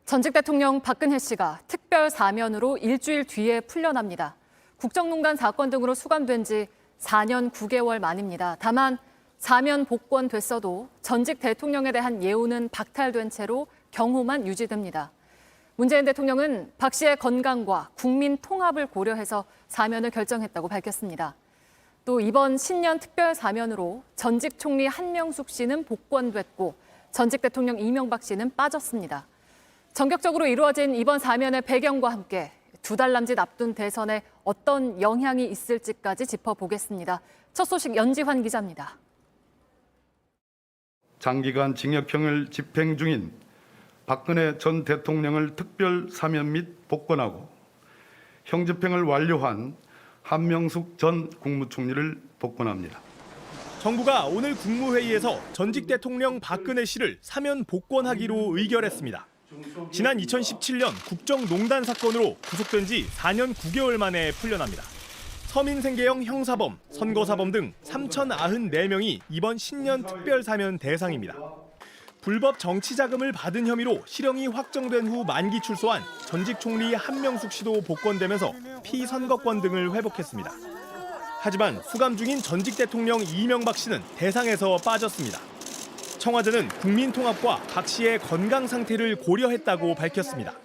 전직 대통령 박근혜 씨가 특별 사면으로 일주일 뒤에 풀려납니다. 국정농단 사건 등으로 수감된 지 4년 9개월 만입니다. 다만 사면 복권됐어도 전직 대통령에 대한 예우는 박탈된 채로 경호만 유지됩니다. 문재인 대통령은 박 씨의 건강과 국민 통합을 고려해서 사면을 결정했다고 밝혔습니다. 또 이번 신년 특별 사면으로 전직 총리 한명숙 씨는 복권됐고 전직 대통령 이명박 씨는 빠졌습니다. 전격적으로 이루어진 이번 사면의 배경과 함께 두 달 남짓 앞둔 대선에 어떤 영향이 있을지까지 짚어보겠습니다. 첫 소식 연지환 기자입니다. 장기간 징역형을 집행 중인 박근혜 전 대통령을 특별 사면 및 복권하고 형집행을 완료한 한명숙 전 국무총리를 복권합니다. 정부가 오늘 국무회의에서 전직 대통령 박근혜 씨를 사면 복권하기로 의결했습니다. 지난 2017년 국정농단 사건으로 구속된 지 4년 9개월 만에 풀려납니다. 서민생계형 형사범, 선거사범 등 3,094명이 이번 신년 특별 사면 대상입니다. 불법 정치자금을 받은 혐의로 실형이 확정된 후 만기 출소한 전직 총리 한명숙 씨도 복권되면서 피선거권 등을 회복했습니다. 하지만 수감 중인 전직 대통령 이명박 씨는 대상에서 빠졌습니다. 청와대는 국민 통합과 박 씨의 건강 상태를 고려했다고 밝혔습니다.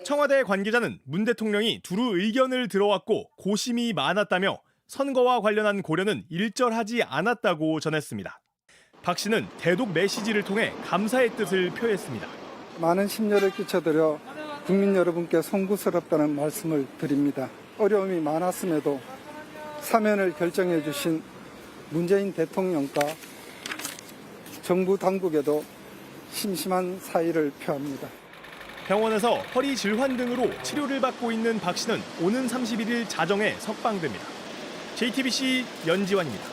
청와대 관계자는 문 대통령이 두루 의견을 들어왔고 고심이 많았다며 선거와 관련한 고려는 일절하지 않았다고 전했습니다. 박 씨는 대독 메시지를 통해 감사의 뜻을 표했습니다. 많은 심려를 끼쳐드려 국민 여러분께 송구스럽다는 말씀을 드립니다. 어려움이 많았음에도 사면을 결정해 주신 문재인 대통령과 정부 당국에도 심심한 사의를 표합니다. 병원에서 허리 질환 등으로 치료를 받고 있는 박 씨는 오는 31일 자정에 석방됩니다. JTBC 연지환입니다.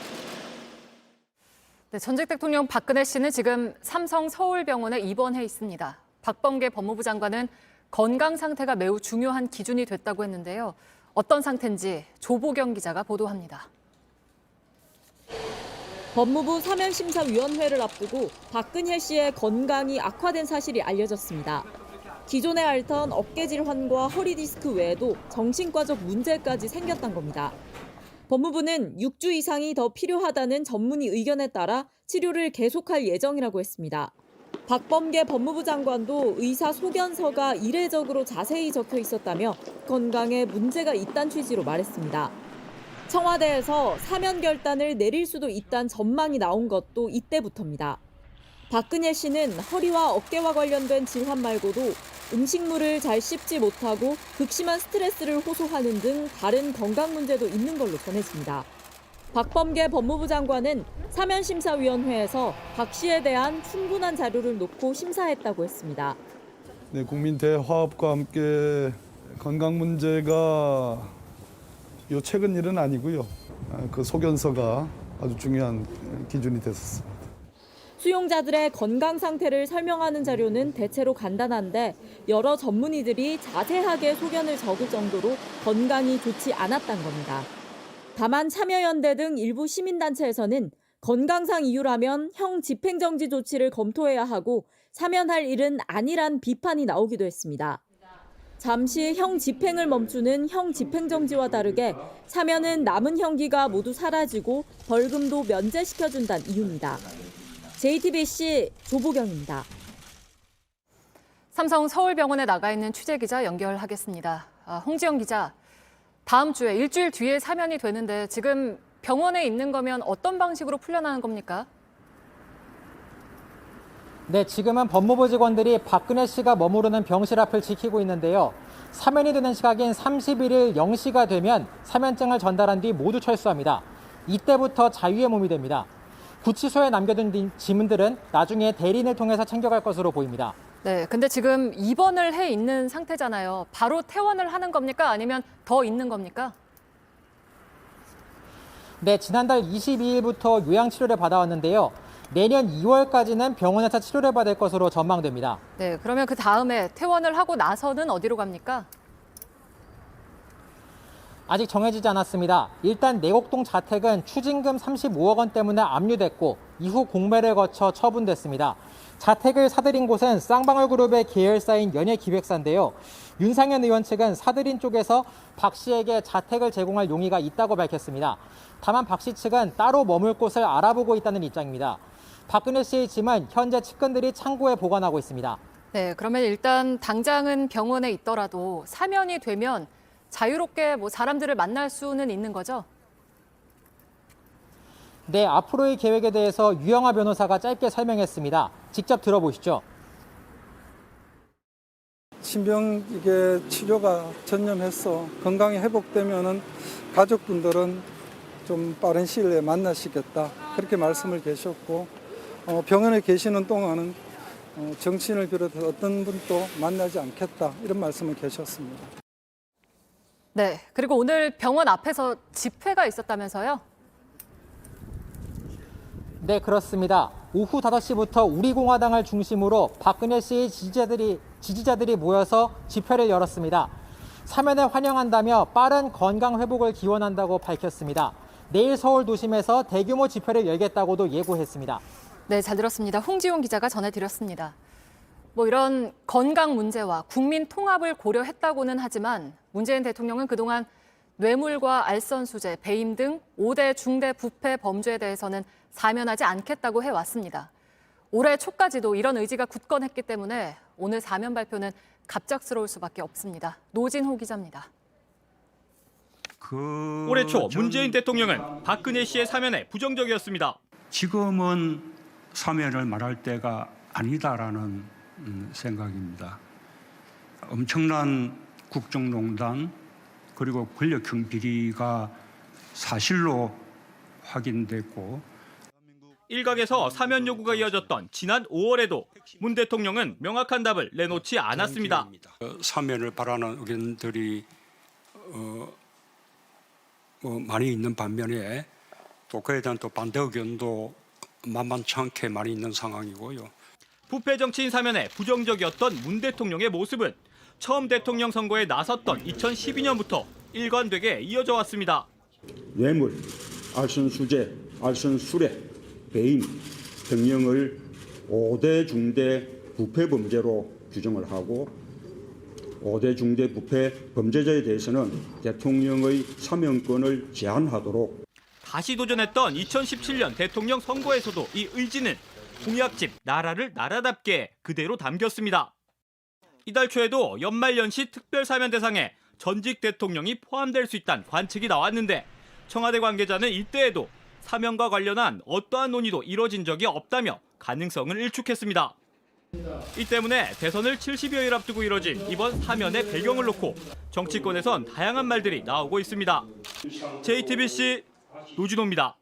네, 전직 대통령 박근혜 씨는 지금 삼성 서울병원에 입원해 있습니다. 박범계 법무부 장관은 건강 상태가 매우 중요한 기준이 됐다고 했는데요. 어떤 상태인지 조보경 기자가 보도합니다. 법무부 사면심사위원회를 앞두고 박근혜 씨의 건강이 악화된 사실이 알려졌습니다. 기존에 앓던 어깨 질환과 허리 디스크 외에도 정신과적 문제까지 생겼던 겁니다. 법무부는 6주 이상이 더 필요하다는 전문의 의견에 따라 치료를 계속할 예정이라고 했습니다. 박범계 법무부 장관도 의사 소견서가 이례적으로 자세히 적혀 있었다며 건강에 문제가 있다는 취지로 말했습니다. 청와대에서 사면 결단을 내릴 수도 있다는 전망이 나온 것도 이때부터입니다. 박근혜 씨는 허리와 어깨와 관련된 질환 말고도 음식물을 잘 씹지 못하고 극심한 스트레스를 호소하는 등 다른 건강 문제도 있는 걸로 전해집니다. 박범계 법무부 장관은 사면심사위원회에서 박 씨에 대한 충분한 자료를 놓고 심사했다고 했습니다. 네, 국민 대화합과 함께 건강 문제가 최근 일은 아니고요. 그 소견서가 아주 중요한 기준이 됐었습니다. 수용자들의 건강 상태를 설명하는 자료는 대체로 간단한데 여러 전문의들이 자세하게 소견을 적을 정도로 건강이 좋지 않았던 겁니다. 다만 참여연대 등 일부 시민단체에서는 건강상 이유라면 형 집행정지 조치를 검토해야 하고 사면할 일은 아니란 비판이 나오기도 했습니다. 잠시 형 집행을 멈추는 형 집행정지와 다르게 사면은 남은 형기가 모두 사라지고 벌금도 면제시켜준다는 이유입니다. JTBC 조보경입니다. 삼성 서울병원에 나가 있는 취재기자 연결하겠습니다. 홍지영 기자, 다음 주에 일주일 뒤에 사면이 되는데 지금 병원에 있는 거면 어떤 방식으로 풀려나는 겁니까? 네, 지금은 법무부 직원들이 박근혜 씨가 머무르는 병실 앞을 지키고 있는데요. 사면이 되는 시각인 31일 0시가 되면 사면증을 전달한 뒤 모두 철수합니다. 이때부터 자유의 몸이 됩니다. 구치소에 남겨둔 지문들은 나중에 대리인을 통해서 챙겨갈 것으로 보입니다. 네, 근데 지금 입원을 해 있는 상태잖아요. 바로 퇴원을 하는 겁니까? 아니면 더 있는 겁니까? 네, 지난달 22일부터 요양치료를 받아왔는데요. 내년 2월까지는 병원에서 치료를 받을 것으로 전망됩니다. 네, 그러면 그 다음에 퇴원을 하고 나서는 어디로 갑니까? 아직 정해지지 않았습니다. 일단 내곡동 자택은 추징금 35억 원 때문에 압류됐고 이후 공매를 거쳐 처분됐습니다. 자택을 사들인 곳은 쌍방울 그룹의 계열사인 연예기획사인데요. 윤상현 의원 측은 사들인 쪽에서 박 씨에게 자택을 제공할 용의가 있다고 밝혔습니다. 다만 박 씨 측은 따로 머물 곳을 알아보고 있다는 입장입니다. 박근혜 씨의 짐은 현재 측근들이 창고에 보관하고 있습니다. 네, 그러면 일단 당장은 병원에 있더라도 사면이 되면 자유롭게 사람들을 만날 수는 있는 거죠? 네, 앞으로의 계획에 대해서 유영하 변호사가 짧게 설명했습니다. 직접 들어보시죠. 신병 이게 치료가 전념해서 건강이 회복되면은 가족분들은 좀 빠른 시일 내에 만나시겠다 그렇게 말씀을 계셨고 병원에 계시는 동안은 정치인을 비롯해서 어떤 분도 만나지 않겠다 이런 말씀을 계셨습니다. 네, 그리고 오늘 병원 앞에서 집회가 있었다면서요? 네, 그렇습니다. 오후 5시부터 우리공화당을 중심으로 박근혜 씨의 지지자들이 모여서 집회를 열었습니다. 사면에 환영한다며 빠른 건강 회복을 기원한다고 밝혔습니다. 내일 서울 도심에서 대규모 집회를 열겠다고도 예고했습니다. 네, 잘 들었습니다. 홍지용 기자가 전해드렸습니다. 이런 건강 문제와 국민 통합을 고려했다고는 하지만 문재인 대통령은 그동안 뇌물과 알선수재, 배임 등 5대 중대 부패 범죄에 대해서는 사면하지 않겠다고 해왔습니다. 올해 초까지도 이런 의지가 굳건했기 때문에 오늘 사면 발표는 갑작스러울 수밖에 없습니다. 노진호 기자입니다. 올해 초 문재인 대통령은 박근혜 씨의 사면에 부정적이었습니다. 지금은 사면을 말할 때가 아니다라는 생각입니다. 엄청난 국정농단 그리고 권력형 비리가 사실로 확인됐고 일각에서 사면 요구가 이어졌던 지난 5월에도 문 대통령은 명확한 답을 내놓지 않았습니다. 사면을 바라는 의견들이 많이 있는 반면에 또 그에 대한 또 반대 의견도 만만치 않게 많이 있는 상황이고요. 부패 정치인 사면에 부정적이었던 문 대통령의 모습은 처음 대통령 선거에 나섰던 2012년부터 일관되게 이어져 왔습니다. 뇌물, 알선수재, 알선수뢰, 배임 등령을 5대 중대 부패 범죄로 규정을 하고 5대 중대 부패 범죄자에 대해서는 대통령의 사면권을 제한하도록 다시 도전했던 2017년 대통령 선거에서도 이 의지는 공약집 나라를 나라답게 그대로 담겼습니다. 이달 초에도 연말연시 특별사면 대상에 전직 대통령이 포함될 수 있다는 관측이 나왔는데 청와대 관계자는 이때에도 사면과 관련한 어떠한 논의도 이뤄진 적이 없다며 가능성을 일축했습니다. 이 때문에 대선을 70여일 앞두고 이뤄진 이번 사면의 배경을 놓고 정치권에선 다양한 말들이 나오고 있습니다. JTBC 노진호입니다.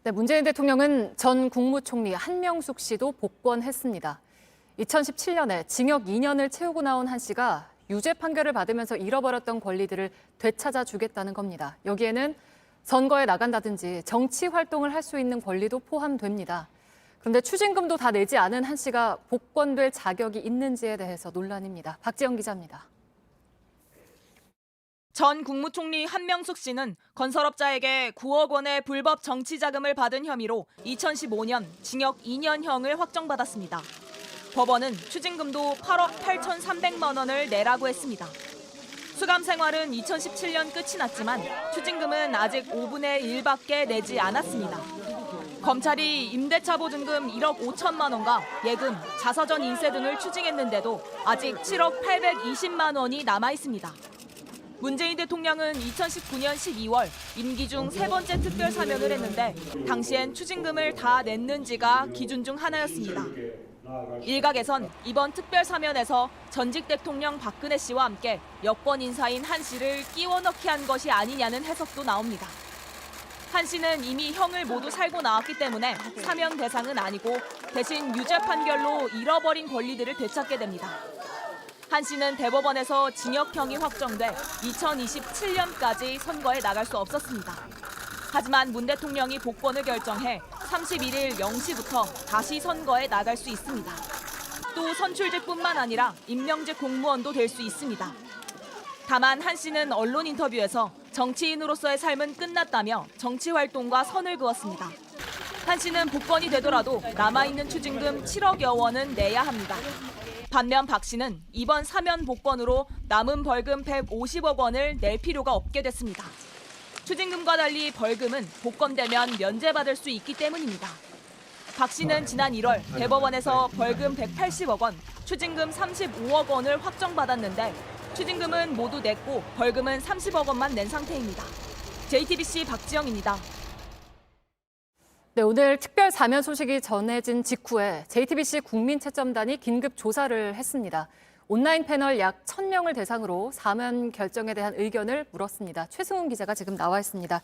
네, 문재인 대통령은 전 국무총리 한명숙 씨도 복권했습니다. 2017년에 징역 2년을 채우고 나온 한 씨가 유죄 판결을 받으면서 잃어버렸던 권리들을 되찾아 주겠다는 겁니다. 여기에는 선거에 나간다든지 정치 활동을 할 수 있는 권리도 포함됩니다. 그런데 추징금도 다 내지 않은 한 씨가 복권될 자격이 있는지에 대해서 논란입니다. 박지영 기자입니다. 전 국무총리 한명숙 씨는 건설업자에게 9억 원의 불법 정치 자금을 받은 혐의로 2015년 징역 2년형을 확정받았습니다. 법원은 추징금도 8억 8,300만 원을 내라고 했습니다. 수감 생활은 2017년 끝이 났지만 추징금은 아직 5분의 1밖에 내지 않았습니다. 검찰이 임대차 보증금 1억 5천만 원과 예금, 자서전 인쇄 등을 추징했는데도 아직 7억 820만 원이 남아 있습니다. 문재인 대통령은 2019년 12월 임기 중 3번째 특별 사면을 했는데 당시엔 추징금을 다 냈는지가 기준 중 하나였습니다. 일각에선 이번 특별 사면에서 전직 대통령 박근혜 씨와 함께 여권 인사인 한 씨를 끼워 넣게 한 것이 아니냐는 해석도 나옵니다. 한 씨는 이미 형을 모두 살고 나왔기 때문에 사면 대상은 아니고 대신 유죄 판결로 잃어버린 권리들을 되찾게 됩니다. 한 씨는 대법원에서 징역형이 확정돼 2027년까지 선거에 나갈 수 없었습니다. 하지만 문 대통령이 복권을 결정해 31일 0시부터 다시 선거에 나갈 수 있습니다. 또 선출직뿐만 아니라 임명직 공무원도 될 수 있습니다. 다만 한 씨는 언론 인터뷰에서 정치인으로서의 삶은 끝났다며 정치 활동과 선을 그었습니다. 한 씨는 복권이 되더라도 남아있는 추징금 7억여 원은 내야 합니다. 반면 박 씨는 이번 사면 복권으로 남은 벌금 150억 원을 낼 필요가 없게 됐습니다. 추징금과 달리 벌금은 복권되면 면제받을 수 있기 때문입니다. 박 씨는 지난 1월 대법원에서 벌금 180억 원, 추징금 35억 원을 확정받았는데 추징금은 모두 냈고 벌금은 30억 원만 낸 상태입니다. JTBC 박지영입니다. 네, 오늘 특별 사면 소식이 전해진 직후에 JTBC 국민채점단이 긴급 조사를 했습니다. 온라인 패널 약 1,000명을 대상으로 사면 결정에 대한 의견을 물었습니다. 최승훈 기자가 지금 나와 있습니다.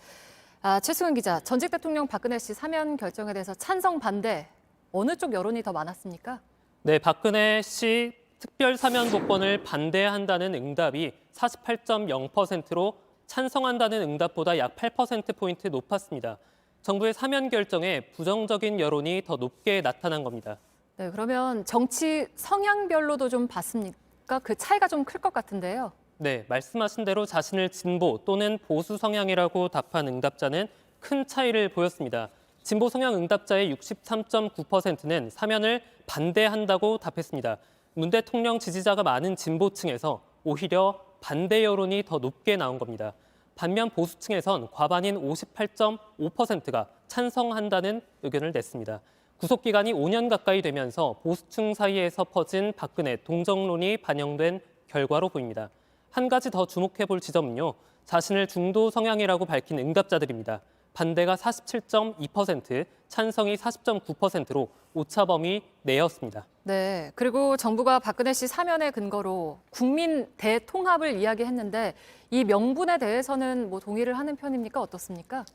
최승훈 기자, 전직 대통령 박근혜 씨 사면 결정에 대해서 찬성, 반대, 어느 쪽 여론이 더 많았습니까? 네, 박근혜 씨 특별 사면 복권을 반대한다는 응답이 48.0%로 찬성한다는 응답보다 약 8%포인트 높았습니다. 정부의 사면 결정에 부정적인 여론이 더 높게 나타난 겁니다. 네, 그러면 정치 성향별로도 좀 봤습니까? 그 차이가 좀 클 것 같은데요. 네, 말씀하신 대로 자신을 진보 또는 보수 성향이라고 답한 응답자는 큰 차이를 보였습니다. 진보 성향 응답자의 63.9%는 사면을 반대한다고 답했습니다. 문 대통령 지지자가 많은 진보층에서 오히려 반대 여론이 더 높게 나온 겁니다. 반면 보수층에선 과반인 58.5%가 찬성한다는 의견을 냈습니다. 구속기간이 5년 가까이 되면서 보수층 사이에서 퍼진 박근혜 동정론이 반영된 결과로 보입니다. 한 가지 더 주목해볼 지점은요. 자신을 중도 성향이라고 밝힌 응답자들입니다. 반대가 47.2%, 찬성이 40.9%로 오차범위 내였습니다. 네, 그리고 정부가 박근혜 씨 사면의 근거로 국민 대통합을 이야기했는데 이 명분에 대해서는 동의를 하는 편입니까? 어떻습니까?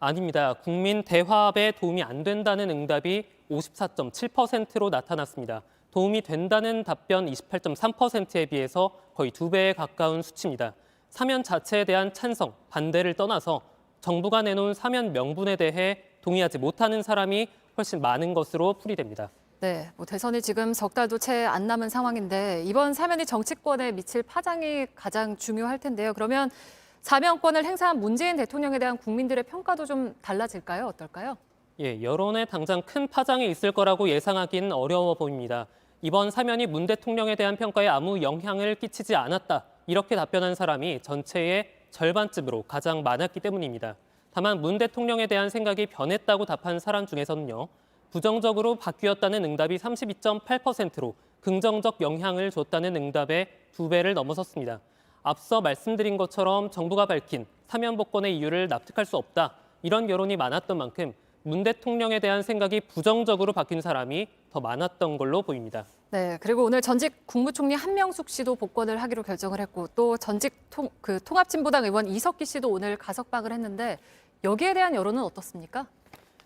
아닙니다. 국민 대화합에 도움이 안 된다는 응답이 54.7%로 나타났습니다. 도움이 된다는 답변 28.3%에 비해서 거의 2배에 가까운 수치입니다. 사면 자체에 대한 찬성, 반대를 떠나서 정부가 내놓은 사면 명분에 대해 동의하지 못하는 사람이 훨씬 많은 것으로 풀이됩니다. 네, 대선이 지금 석 달도 채 안 남은 상황인데 이번 사면이 정치권에 미칠 파장이 가장 중요할 텐데요. 그러면 사면권을 행사한 문재인 대통령에 대한 국민들의 평가도 좀 달라질까요? 어떨까요? 예, 여론에 당장 큰 파장이 있을 거라고 예상하기는 어려워 보입니다. 이번 사면이 문 대통령에 대한 평가에 아무 영향을 끼치지 않았다. 이렇게 답변한 사람이 전체의 절반쯤으로 가장 많았기 때문입니다. 다만 문 대통령에 대한 생각이 변했다고 답한 사람 중에서는요. 부정적으로 바뀌었다는 응답이 32.8%로 긍정적 영향을 줬다는 응답의 2배를 넘어섰습니다. 앞서 말씀드린 것처럼 정부가 밝힌 사면 복권의 이유를 납득할 수 없다. 이런 여론이 많았던 만큼 문 대통령에 대한 생각이 부정적으로 바뀐 사람이 더 많았던 걸로 보입니다. 네, 그리고 오늘 전직 국무총리 한명숙 씨도 복권을 하기로 결정을 했고 또 전직 통합진보당 의원 이석기 씨도 오늘 가석방을 했는데 여기에 대한 여론은 어떻습니까?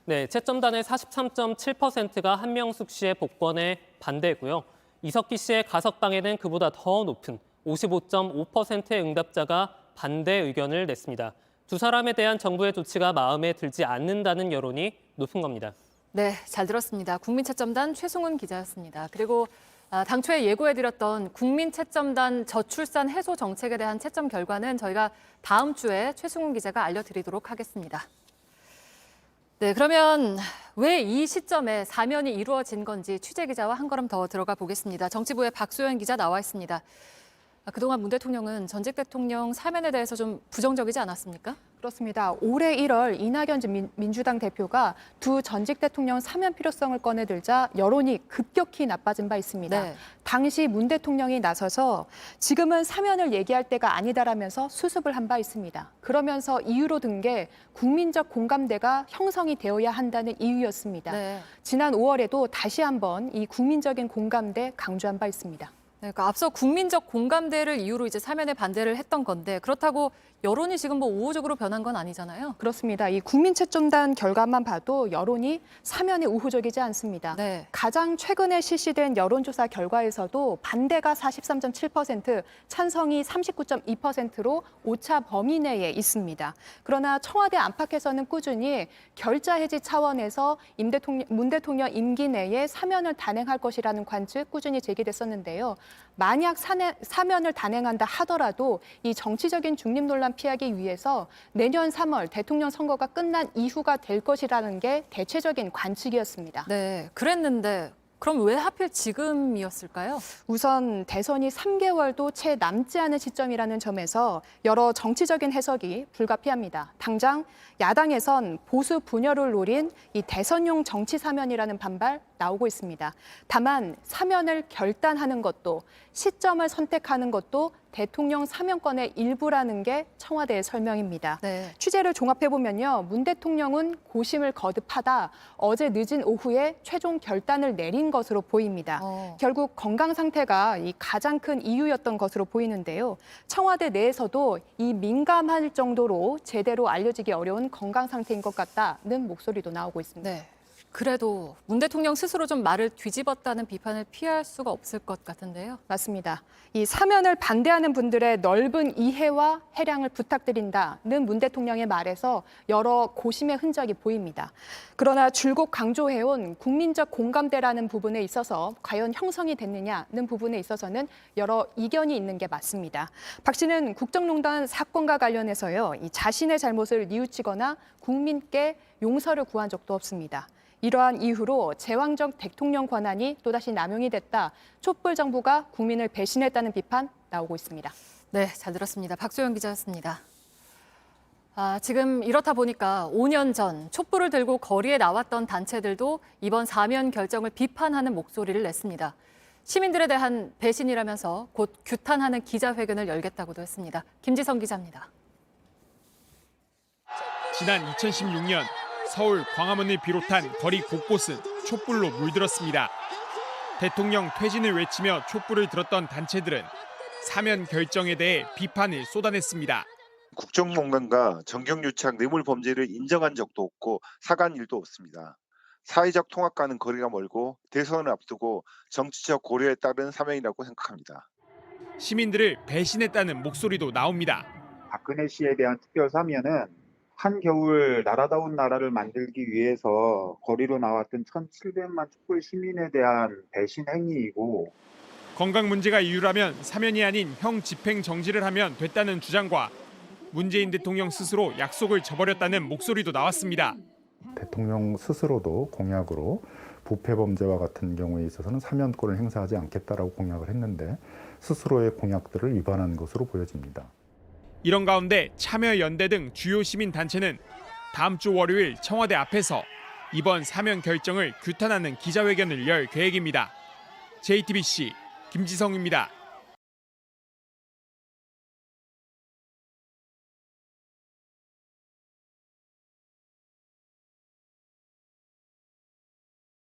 네, 채점단의 43.7%가 한명숙 씨의 복권에 반대고요. 이석기 씨의 가석방에는 그보다 더 높은 55.5%의 응답자가 반대 의견을 냈습니다. 두 사람에 대한 정부의 조치가 마음에 들지 않는다는 여론이 높은 겁니다. 네, 잘 들었습니다. 국민채점단 최승훈 기자였습니다. 그리고 당초에 예고해드렸던 국민채점단 저출산 해소 정책에 대한 채점 결과는 저희가 다음 주에 최승훈 기자가 알려드리도록 하겠습니다. 네, 그러면 왜 이 시점에 사면이 이루어진 건지 취재기자와 한 걸음 더 들어가 보겠습니다. 정치부의 박소연 기자 나와 있습니다. 그동안 문 대통령은 전직 대통령 사면에 대해서 좀 부정적이지 않았습니까? 그렇습니다. 올해 1월 이낙연 민주당 대표가 두 전직 대통령 사면 필요성을 꺼내들자 여론이 급격히 나빠진 바 있습니다. 네. 당시 문 대통령이 나서서 지금은 사면을 얘기할 때가 아니다라면서 수습을 한 바 있습니다. 그러면서 이유로 든 게 국민적 공감대가 형성이 되어야 한다는 이유였습니다. 네. 지난 5월에도 다시 한번 이 국민적인 공감대 강조한 바 있습니다. 네, 그러니까 앞서 국민적 공감대를 이유로 이제 사면에 반대를 했던 건데 그렇다고 여론이 지금 우호적으로 변한 건 아니잖아요. 그렇습니다. 이 국민채점단 결과만 봐도 여론이 사면에 우호적이지 않습니다. 네. 가장 최근에 실시된 여론조사 결과에서도 반대가 43.7%, 찬성이 39.2%로 오차 범위 내에 있습니다. 그러나 청와대 안팎에서는 꾸준히 결자 해지 차원에서 문 대통령 임기 내에 사면을 단행할 것이라는 관측 꾸준히 제기됐었는데요. 만약 사면을 단행한다 하더라도 이 정치적인 중립 논란 피하기 위해서 내년 3월 대통령 선거가 끝난 이후가 될 것이라는 게 대체적인 관측이었습니다. 네, 그랬는데 그럼 왜 하필 지금이었을까요? 우선 대선이 3개월도 채 남지 않은 시점이라는 점에서 여러 정치적인 해석이 불가피합니다. 당장 야당에선 보수 분열을 노린 이 대선용 정치 사면이라는 반발 나오고 있습니다. 다만 사면을 결단하는 것도 시점을 선택하는 것도 대통령 사면권의 일부라는 게 청와대의 설명입니다. 네. 취재를 종합해보면요. 문 대통령은 고심을 거듭하다 어제 늦은 오후에 최종 결단을 내린 것으로 보입니다. 결국 건강 상태가 이 가장 큰 이유였던 것으로 보이는데요. 청와대 내에서도 이 민감할 정도로 제대로 알려지기 어려운 건강 상태인 것 같다는 목소리도 나오고 있습니다. 네. 그래도 문 대통령 스스로 좀 말을 뒤집었다는 비판을 피할 수가 없을 것 같은데요. 맞습니다. 이 사면을 반대하는 분들의 넓은 이해와 해량을 부탁드린다는 문 대통령의 말에서 여러 고심의 흔적이 보입니다. 그러나 줄곧 강조해온 국민적 공감대라는 부분에 있어서 과연 형성이 됐느냐는 부분에 있어서는 여러 이견이 있는 게 맞습니다. 박 씨는 국정농단 사건과 관련해서요, 이 자신의 잘못을 뉘우치거나 국민께 용서를 구한 적도 없습니다. 이러한 이유로 제왕적 대통령 권한이 또다시 남용이 됐다. 촛불 정부가 국민을 배신했다는 비판 나오고 있습니다. 네, 잘 들었습니다. 박소영 기자였습니다. 지금 이렇다 보니까 5년 전 촛불을 들고 거리에 나왔던 단체들도 이번 사면 결정을 비판하는 목소리를 냈습니다. 시민들에 대한 배신이라면서 곧 규탄하는 기자회견을 열겠다고도 했습니다. 김지성 기자입니다. 지난 2016년 서울 광화문을 비롯한 거리 곳곳은 촛불로 물들었습니다. 대통령 퇴진을 외치며 촛불을 들었던 단체들은 사면 결정에 대해 비판을 쏟아냈습니다. 국정농단과 정경유착 뇌물 범죄를 인정한 적도 없고 사과한 일도 없습니다. 사회적 통합과는 거리가 멀고 대선을 앞두고 정치적 고려에 따른 사면이라고 생각합니다. 시민들을 배신했다는 목소리도 나옵니다. 박근혜 씨에 대한 특별 사면은 한겨울 나라다운 나라를 만들기 위해서 거리로 나왔던 1,700만 촛불 시민에 대한 배신 행위이고, 건강 문제가 이유라면 사면이 아닌 형 집행 정지를 하면 됐다는 주장과 문재인 대통령 스스로 약속을 저버렸다는 목소리도 나왔습니다. 대통령 스스로도 공약으로 부패 범죄와 같은 경우에 있어서는 사면권을 행사하지 않겠다라고 공약을 했는데 스스로의 공약들을 위반한 것으로 보여집니다. 이런 가운데 참여연대 등 주요 시민단체는 다음 주 월요일 청와대 앞에서 이번 사면 결정을 규탄하는 기자회견을 열 계획입니다. JTBC 김지성입니다.